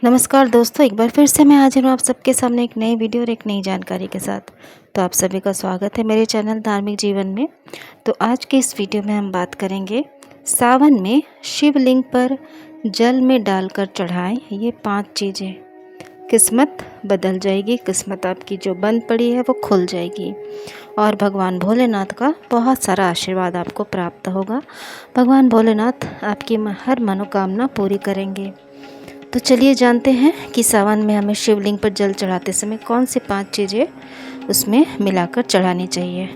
नमस्कार दोस्तों, एक बार फिर से मैं हाजिर हूँ आप सबके सामने एक नई वीडियो और एक नई जानकारी के साथ। तो आप सभी का स्वागत है मेरे चैनल धार्मिक जीवन में। तो आज के इस वीडियो में हम बात करेंगे सावन में शिवलिंग पर जल में डालकर चढ़ाएं ये 5 चीज़ें। किस्मत बदल जाएगी, किस्मत आपकी जो बंद पड़ी है वो खुल जाएगी और भगवान भोलेनाथ का बहुत सारा आशीर्वाद आपको प्राप्त होगा। भगवान भोलेनाथ आपकी हर मनोकामना पूरी करेंगे। तो चलिए जानते हैं कि सावन में हमें शिवलिंग पर जल चढ़ाते समय कौन सी 5 चीज़ें उसमें मिलाकर चढ़ानी चाहिए।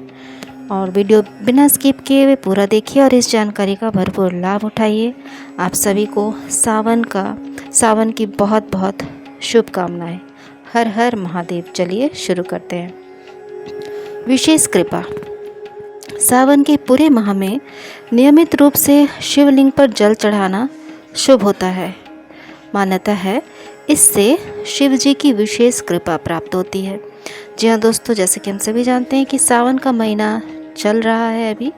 और वीडियो बिना स्किप किए हुए पूरा देखिए और इस जानकारी का भरपूर लाभ उठाइए। आप सभी को सावन की बहुत बहुत शुभकामनाएं। हर हर महादेव। चलिए शुरू करते हैं। विशेष कृपा। सावन के पूरे माह में नियमित रूप से शिवलिंग पर जल चढ़ाना शुभ होता है। मान्यता है इससे शिव जी की विशेष कृपा प्राप्त होती है। जी हाँ दोस्तों, जैसे कि हम सभी जानते हैं कि सावन का महीना चल रहा है अभी,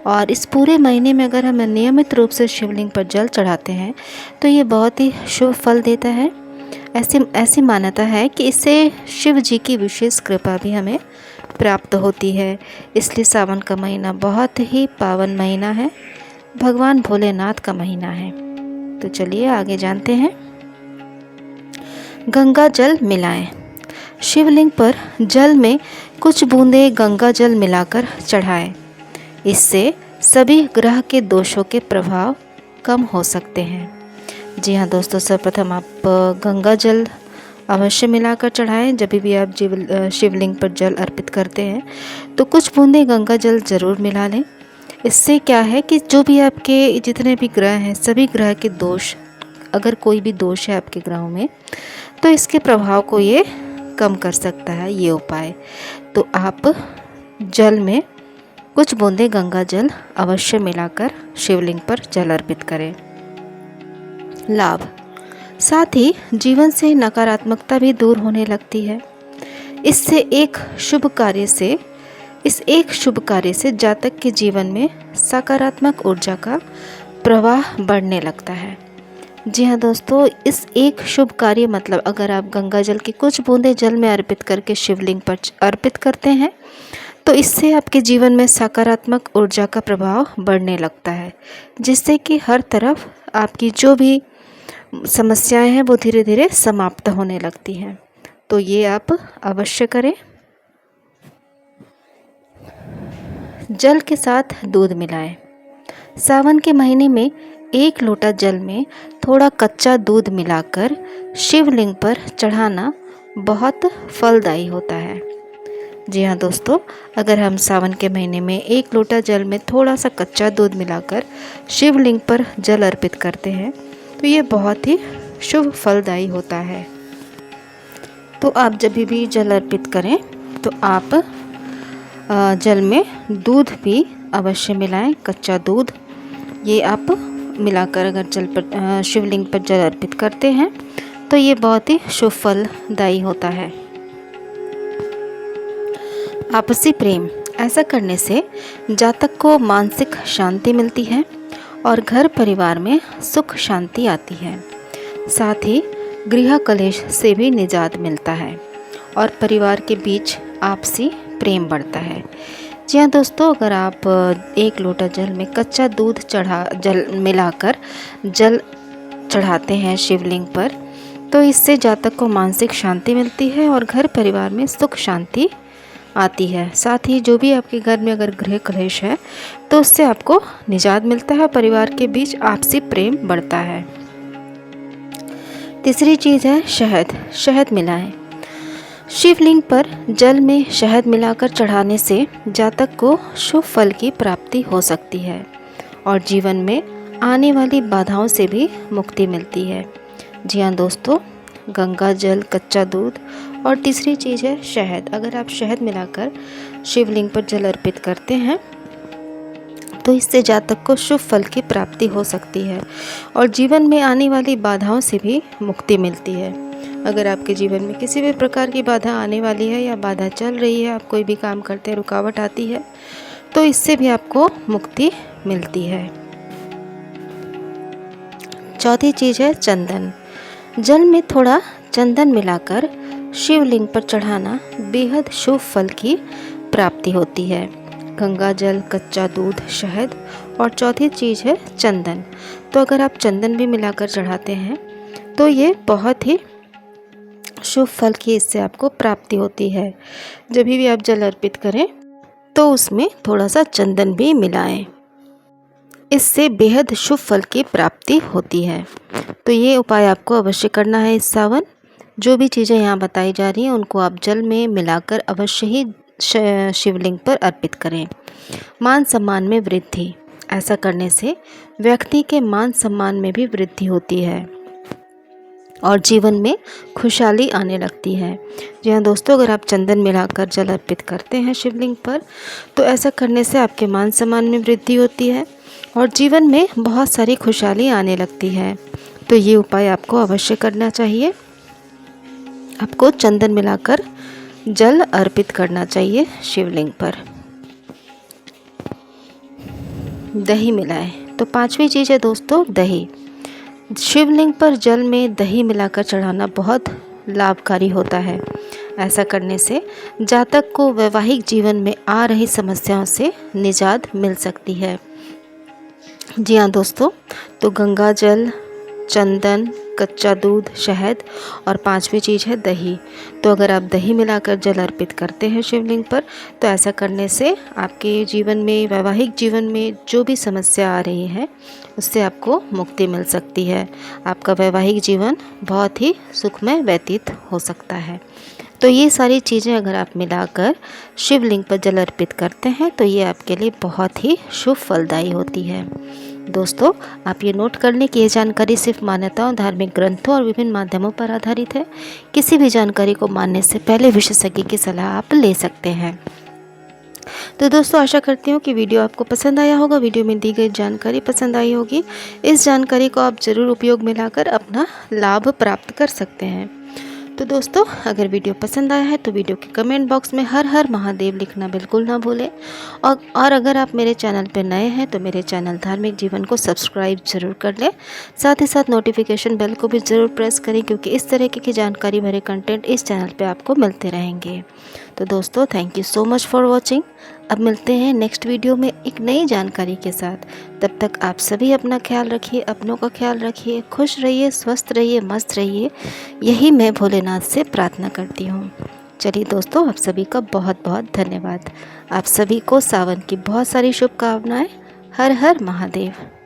और इस पूरे महीने में अगर हम नियमित रूप से शिवलिंग पर जल चढ़ाते हैं तो ये बहुत ही शुभ फल देता है। ऐसी मान्यता है कि इससे शिव जी की विशेष कृपा भी हमें प्राप्त होती है। इसलिए सावन का महीना बहुत ही पावन महीना है, भगवान भोलेनाथ का महीना है। तो चलिए आगे जानते हैं। गंगा जल मिलाएं। शिवलिंग पर जल में कुछ बूंदें गंगा जल मिलाकर चढ़ाएं। इससे सभी ग्रह के दोषों के प्रभाव कम हो सकते हैं। जी हाँ दोस्तों, सर्वप्रथम आप गंगा जल अवश्य मिलाकर चढ़ाएं। जब भी आप शिवलिंग पर जल अर्पित करते हैं तो कुछ बूंदें गंगा जल ज़रूर मिला लें। इससे क्या है कि जो भी आपके जितने भी ग्रह हैं, सभी ग्रह के दोष, अगर कोई भी दोष है आपके ग्रहों में, तो इसके प्रभाव को ये कम कर सकता है ये उपाय। तो आप जल में कुछ बूंदें गंगा जल अवश्य मिलाकर शिवलिंग पर जल अर्पित करें। लाभ। साथ ही जीवन से नकारात्मकता भी दूर होने लगती है। इस एक शुभ कार्य से जातक के जीवन में सकारात्मक ऊर्जा का प्रवाह बढ़ने लगता है। जी हाँ दोस्तों, इस एक शुभ कार्य मतलब अगर आप गंगा जल की कुछ बूंदें जल में अर्पित करके शिवलिंग पर अर्पित करते हैं तो इससे आपके जीवन में सकारात्मक ऊर्जा का प्रभाव बढ़ने लगता है, जिससे कि हर तरफ आपकी जो भी समस्याएं हैं वो धीरे धीरे समाप्त होने लगती हैं। तो ये आप अवश्य करें। जल के साथ दूध मिलाएं। सावन के महीने में 1 लोटा जल में थोड़ा कच्चा दूध मिलाकर शिवलिंग पर चढ़ाना बहुत फलदायी होता है। जी हाँ दोस्तों, अगर हम सावन के महीने में 1 लोटा जल में थोड़ा सा कच्चा दूध मिलाकर शिवलिंग पर जल अर्पित करते हैं तो ये बहुत ही शुभ फलदायी होता है। तो आप जब भी जल अर्पित करें तो आप जल में दूध भी अवश्य मिलाएं। कच्चा दूध ये आप मिलाकर अगर शिवलिंग पर जल अर्पित करते हैं तो ये बहुत ही शुभ फलदायी होता है। आपसी प्रेम। ऐसा करने से जातक को मानसिक शांति मिलती है और घर परिवार में सुख शांति आती है। साथ ही गृह कलेश से भी निजात मिलता है और परिवार के बीच आपसी प्रेम बढ़ता है। जी हाँ दोस्तों, अगर आप 1 लोटा जल में कच्चा दूध जल मिलाकर जल चढ़ाते हैं शिवलिंग पर तो इससे जातक को मानसिक शांति मिलती है और घर परिवार में सुख शांति आती है। साथ ही जो भी आपके घर में अगर गृह कलेश है तो उससे आपको निजात मिलता है, परिवार के बीच आपसी प्रेम बढ़ता है। तीसरी चीज़ है शहद। शहद मिलाएं। शिवलिंग पर जल में शहद मिलाकर चढ़ाने से जातक को शुभ फल की प्राप्ति हो सकती है और जीवन में आने वाली बाधाओं से भी मुक्ति मिलती है। जी हाँ दोस्तों, गंगा जल, कच्चा दूध और तीसरी चीज़ है शहद। अगर आप शहद मिलाकर शिवलिंग पर जल अर्पित करते हैं तो इससे जातक को शुभ फल की प्राप्ति हो सकती है और जीवन में आने वाली बाधाओं से भी मुक्ति मिलती है। अगर आपके जीवन में किसी भी प्रकार की बाधा आने वाली है या बाधा चल रही है, आप कोई भी काम करते हैं रुकावट आती है, तो इससे भी आपको मुक्ति मिलती है। चौथी चीज़ है चंदन। जल में थोड़ा चंदन मिलाकर शिवलिंग पर चढ़ाना बेहद शुभ फल की प्राप्ति होती है। गंगा जल, कच्चा दूध, शहद और चौथी चीज़ है चंदन। तो अगर आप चंदन भी मिलाकर चढ़ाते हैं तो ये बहुत ही शुभ फल की इससे आपको प्राप्ति होती है। जब भी आप जल अर्पित करें तो उसमें थोड़ा सा चंदन भी मिलाएं, इससे बेहद शुभ फल की प्राप्ति होती है। तो ये उपाय आपको अवश्य करना है इस सावन। जो भी चीज़ें यहाँ बताई जा रही हैं उनको आप जल में मिलाकर अवश्य ही शिवलिंग पर अर्पित करें। मान सम्मान में वृद्धि, ऐसा करने से व्यक्ति के मान सम्मान में भी वृद्धि होती है और जीवन में खुशहाली आने लगती है। जी हाँ दोस्तों, अगर आप चंदन मिलाकर जल अर्पित करते हैं शिवलिंग पर तो ऐसा करने से आपके मान सम्मान में वृद्धि होती है और जीवन में बहुत सारी खुशहाली आने लगती है। तो ये उपाय आपको अवश्य करना चाहिए। आपको चंदन मिलाकर जल अर्पित करना चाहिए शिवलिंग पर। दही मिलाएं, तो पांचवी चीज़ है दोस्तों दही। शिवलिंग पर जल में दही मिलाकर चढ़ाना बहुत लाभकारी होता है। ऐसा करने से जातक को वैवाहिक जीवन में आ रही समस्याओं से निजात मिल सकती है। जी हाँ दोस्तों, तो गंगा जल, चंदन, कच्चा दूध, शहद और पांचवी चीज़ है दही। तो अगर आप दही मिलाकर जल अर्पित करते हैं शिवलिंग पर तो ऐसा करने से आपके जीवन में, वैवाहिक जीवन में जो भी समस्या आ रही है उससे आपको मुक्ति मिल सकती है। आपका वैवाहिक जीवन बहुत ही सुखमय व्यतीत हो सकता है। तो ये सारी चीज़ें अगर आप मिलाकर शिवलिंग पर जल अर्पित करते हैं तो ये आपके लिए बहुत ही शुभ फलदायी होती है। दोस्तों, आप ये नोट कर लें कि ये जानकारी सिर्फ मान्यताओं, धार्मिक ग्रंथों और विभिन्न माध्यमों पर आधारित है। किसी भी जानकारी को मानने से पहले विशेषज्ञ की सलाह आप ले सकते हैं। तो दोस्तों, आशा करती हूँ कि वीडियो आपको पसंद आया होगा। वीडियो में दी गई जानकारी पसंद आई होगी। इस जानकारी को आप ज़रूर उपयोग में लाकर अपना लाभ प्राप्त कर सकते हैं। तो दोस्तों, अगर वीडियो पसंद आया है तो वीडियो के कमेंट बॉक्स में हर हर महादेव लिखना बिल्कुल ना भूलें। और अगर आप मेरे चैनल पर नए हैं तो मेरे चैनल धार्मिक जीवन को सब्सक्राइब ज़रूर कर लें। साथ ही साथ नोटिफिकेशन बेल को भी ज़रूर प्रेस करें, क्योंकि इस तरह की जानकारी भरे कंटेंट इस चैनल पे आपको मिलते रहेंगे। तो दोस्तों, thank you so much for watching. अब मिलते हैं नेक्स्ट वीडियो में एक नई जानकारी के साथ। तब तक आप सभी अपना ख्याल रखिए, अपनों का ख्याल रखिए, खुश रहिए, स्वस्थ रहिए, मस्त रहिए। यही मैं भोलेनाथ से प्रार्थना करती हूँ। चलिए दोस्तों, आप सभी का बहुत बहुत धन्यवाद। आप सभी को सावन की बहुत सारी शुभकामनाएं। हर हर महादेव।